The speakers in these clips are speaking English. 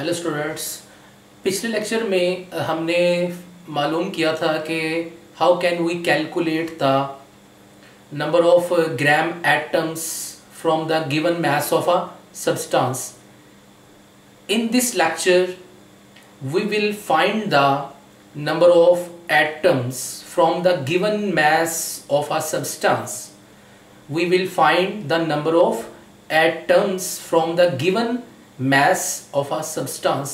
Hello students. पिछले lecture में हमने मालूम किया था कि how can we calculate the number of gram atoms from the given mass of a substance. In this lecture we will find the number of atoms from the given mass of a substance. We will find the number of atoms from the given mass of a substance.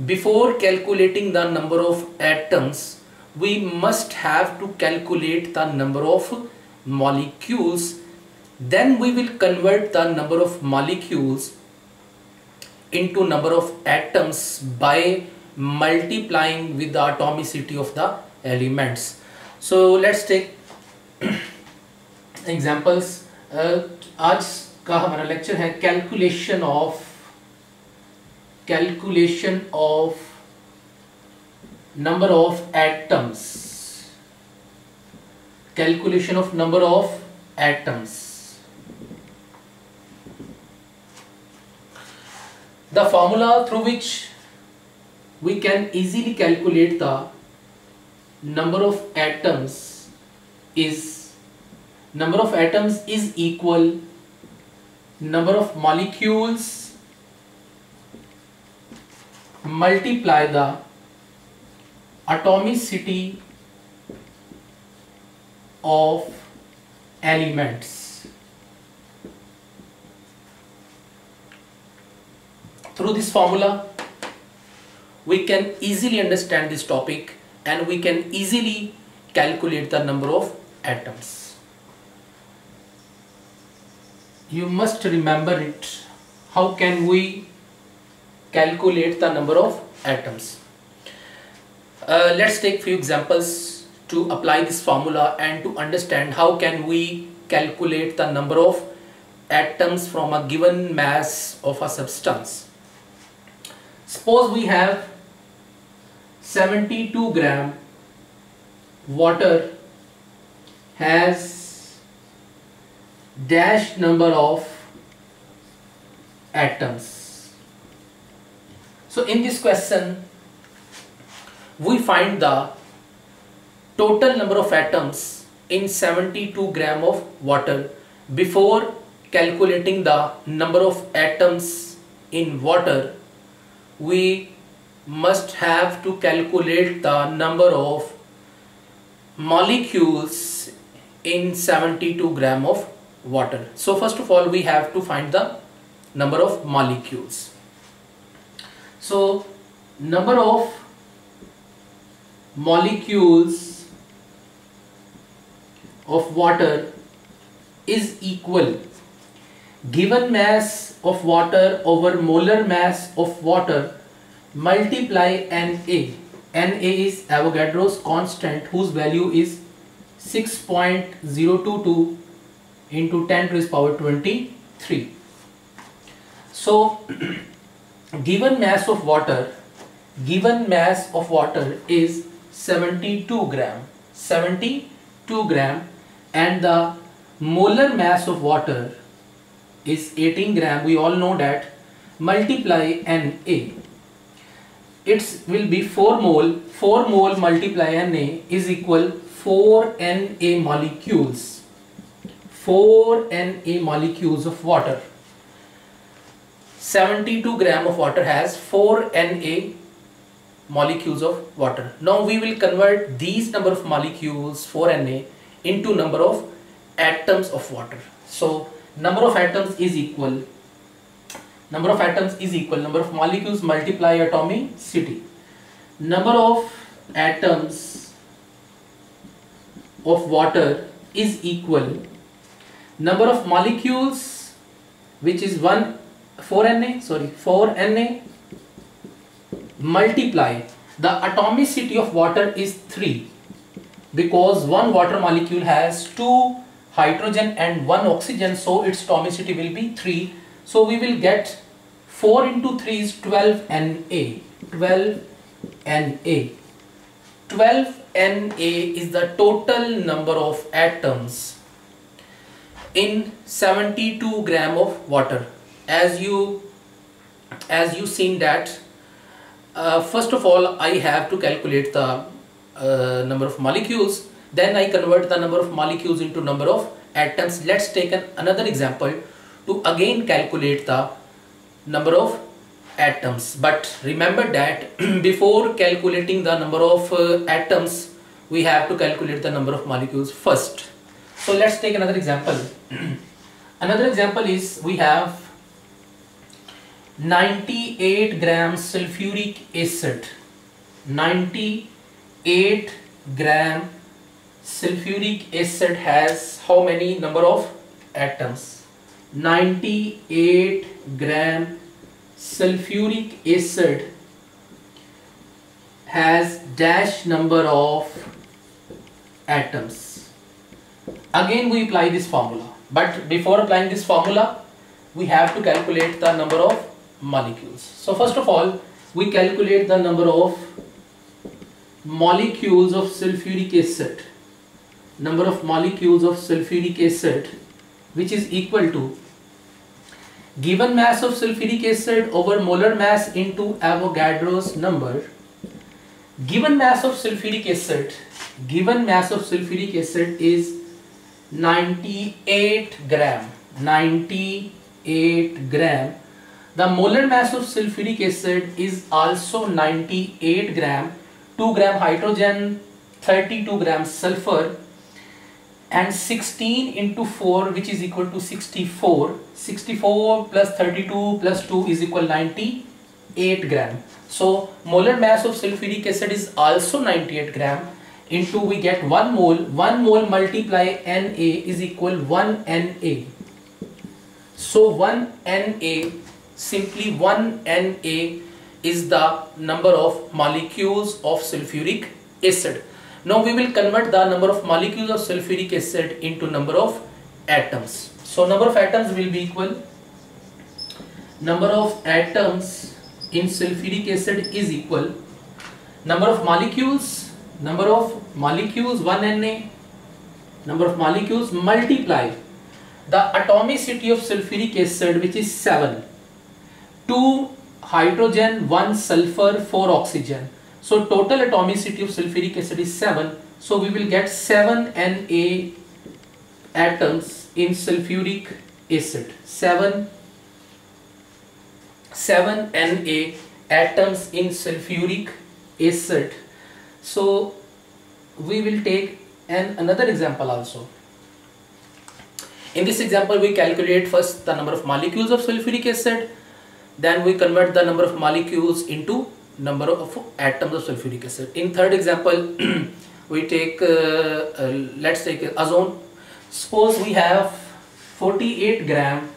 Before calculating the number of atoms, we must have to calculate the number of molecules. Then we will convert the number of molecules into number of atoms by multiplying with the atomicity of the elements. So let's take examples. आज का हमारा lecture है calculation of number of atoms. Calculation of number of atoms. The formula through which we can easily calculate the number of atoms is equal number of molecules multiply the atomicity of elements. Through this formula we can easily understand this topic and we can easily calculate the number of atoms. You must remember it. How can we calculate the number of atoms? Let's take few examples to apply this formula and to understand how can we calculate the number of atoms from a given mass of a substance. Suppose we have 72 gram water has dash number of atoms. So in this question we find the total number of atoms in 72 gram of water. Before calculating the number of atoms in water, we must have to calculate the number of molecules in 72 gram of water. So first of all we have to find the number of molecules. So number of molecules of water is equal given mass of water over molar mass of water multiply Na. Na is Avogadro's constant whose value is 6.022 into 10 to the power 23. So given mass of water is 72 gram and the molar mass of water is 18 gram. We all know that. Multiply Na, it will be 4 mole. 4 mole multiply Na is equal 4 Na molecules. 4 Na molecules of water. 72 gram of water has 4 Na molecules of water. Now we will convert these number of molecules 4 Na into number of atoms of water. So number of atoms is equal number of molecules multiply atomicity. Number of atoms of water is equal number of molecules, which is 4 Na multiply the atomicity of water is 3, because one water molecule has 2 hydrogen and 1 oxygen, so its atomicity will be 3. So we will get 4 into 3 is 12 Na. 12 Na is the total number of atoms in 72 gram of water. As you as you seen that first of all I have to calculate the number of molecules, then I convert the number of molecules into number of atoms. Let's take another example to again calculate the number of atoms. But remember that before calculating the number of atoms, we have to calculate the number of molecules first. So let's take another example. Another example is we have 98 grams sulfuric acid. 98 gram sulfuric acid has how many number of atoms? 98 gram sulfuric acid has dash number of atoms. Again we apply this formula, but before applying this formula we have to calculate the number of molecules. So first of all we calculate the number of molecules of sulfuric acid. Number of molecules of sulfuric acid, which is equal to given mass of sulfuric acid over molar mass into Avogadro's number. Given mass of sulfuric acid is 98 gram. 98 gram. The molar mass of sulfuric acid is also 98 gram. 2 gram hydrogen, 32 grams sulfur, and 16 into 4, which is equal to 64. 64 plus 32 plus 2 is equal 98 gram. So molar mass of sulfuric acid is also 98 gram. Into we get 1 mole. 1 mole multiply Na is equal 1 Na. So 1 Na, simply 1 Na is the number of molecules of sulfuric acid. Now we will convert the number of molecules of sulfuric acid into number of atoms. So number of atoms will be equal, number of atoms in sulfuric acid is equal number of molecules 1 Na, number of molecules multiply the atomicity of sulfuric acid, which is 7, 2 hydrogen, 1 sulfur, 4 oxygen. So total atomicity of sulfuric acid is 7. So we will get 7 Na atoms in sulfuric acid. 7 Na atoms in sulfuric acid. So we will take another example also. In this example we calculate first the number of molecules of sulfuric acid, then we convert the number of molecules into number of atoms of sulfuric acid. In third example we take let's take ozone. Suppose we have 48 gram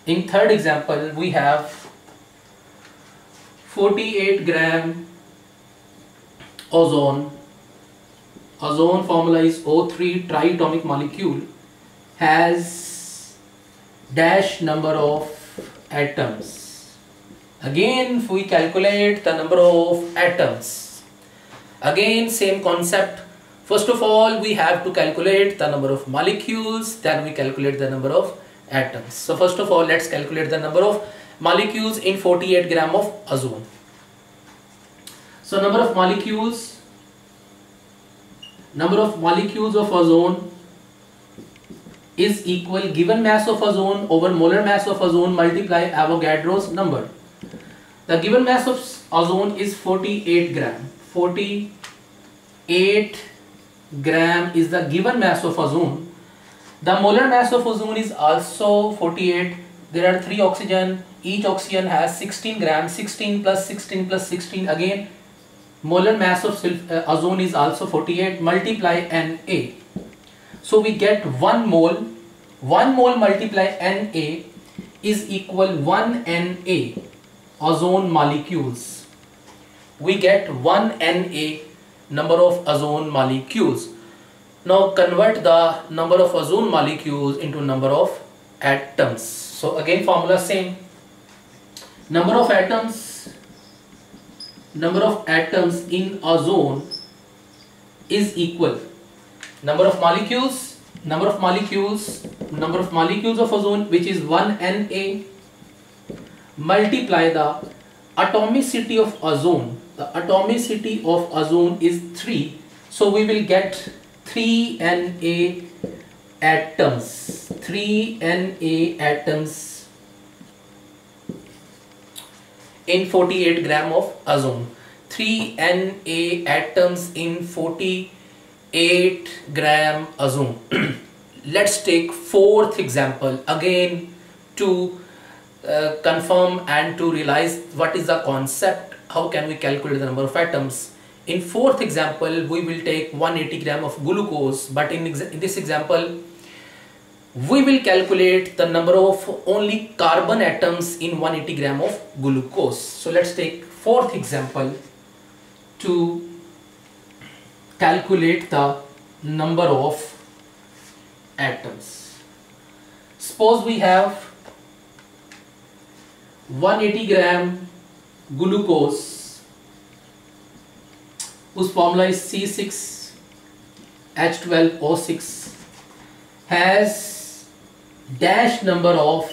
in third example we have 48 gram ozone. Ozone formula is O3 triatomic molecule, has dash number of atoms. Again if we calculate the number of atoms, again same concept. First of all we have to calculate the number of molecules, then we calculate the number of atoms. So first of all let's calculate the number of molecules in 48 gram of ozone. So number of molecules of ozone is equal given mass of ozone over molar mass of ozone multiply Avogadro's number. The given mass of ozone is 48 gram. 48 gram is the given mass of ozone. The molar mass of ozone is also 48. There are 3 oxygen. Each oxygen has 16 grams. 16 plus 16 plus 16. Again, molar mass of ozone is also 48. Multiply Na. So we get 1 mole. 1 mole multiply Na is equal 1 Na ozone molecules. We get 1 Na number of ozone molecules. Now convert the number of ozone molecules into number of atoms. So again formula same. Number of atoms in ozone is equal number of molecules number of molecules of ozone, which is 1Na, multiply the atomicity of ozone. The atomicity of ozone is 3, so we will get 3Na atoms. 3Na atoms in 48 gram of ozone. 3Na atoms in 48 gram ozone. Let's take fourth example again to confirm and to realize what is the concept, how can we calculate the number of atoms. In fourth example we will take 180 gram of glucose, but in this example we will calculate the number of only carbon atoms in 180 gram of glucose. So let's take fourth example to calculate the number of atoms. Suppose we have 180 gram glucose whose formula is C6H12O6, has dash number of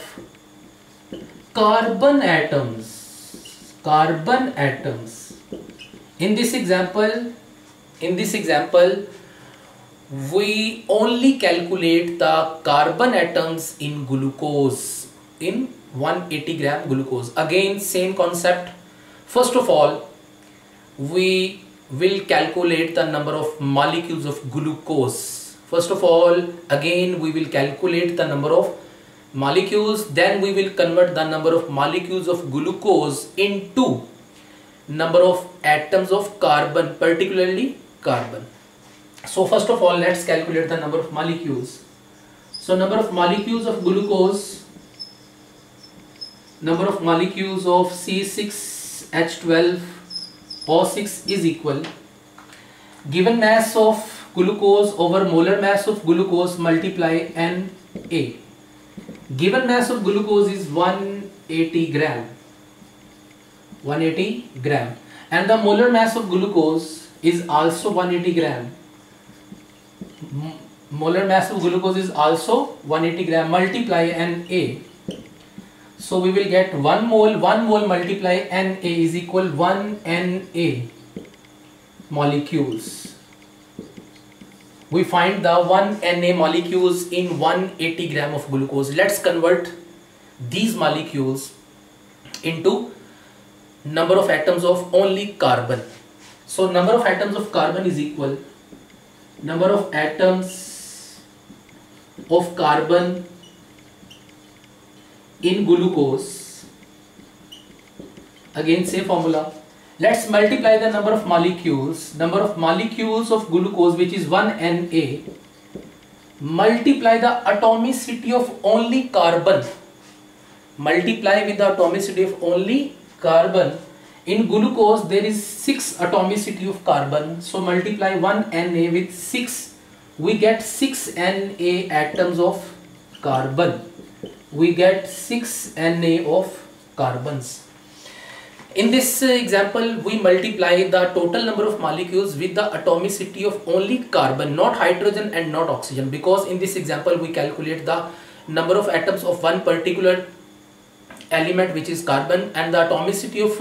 carbon atoms. In this example we only calculate the carbon atoms in glucose, in 180 gram glucose. Again same concept. First of all we will calculate the number of molecules of glucose. First of all again we will calculate the number of molecules, then we will convert the number of molecules of glucose into number of atoms of carbon, particularly carbon. So first of all let's calculate the number of molecules. So number of molecules of glucose, number of molecules of C6H12O6 is equal given mass of glucose over molar mass of glucose multiply Na. Given mass of glucose is 180 gram, and the molar mass of glucose is also 180 gram. Molar mass of glucose is also 180 gram, multiply Na. So we will get 1 mole multiply Na is equal 1 Na molecules. We find the 1 Na molecules in 180 gram of glucose. Let's convert these molecules into number of atoms of only carbon. So number of atoms of carbon is equal number of atoms of carbon in glucose. Again same formula. Let's multiply the number of molecules of glucose, which is 1 Na, multiply the atomicity of only carbon, multiply with the atomicity of only carbon. In glucose there is 6 atomicity of carbon, so multiply 1 Na with 6, we get 6 Na atoms of carbon. We get 6 Na of carbons. In this example we multiply the total number of molecules with the atomicity of only carbon, not hydrogen and not oxygen, because in this example we calculate the number of atoms of one particular element, which is carbon, and the atomicity of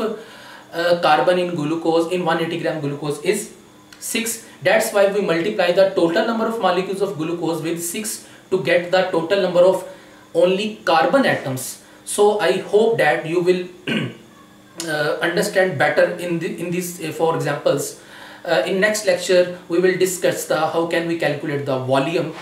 carbon in glucose, in 180 gram glucose, is 6. That's why we multiply the total number of molecules of glucose with 6 to get the total number of only carbon atoms. So I hope that you will understand better in these 4 examples. In next lecture we will discuss the how can we calculate the volume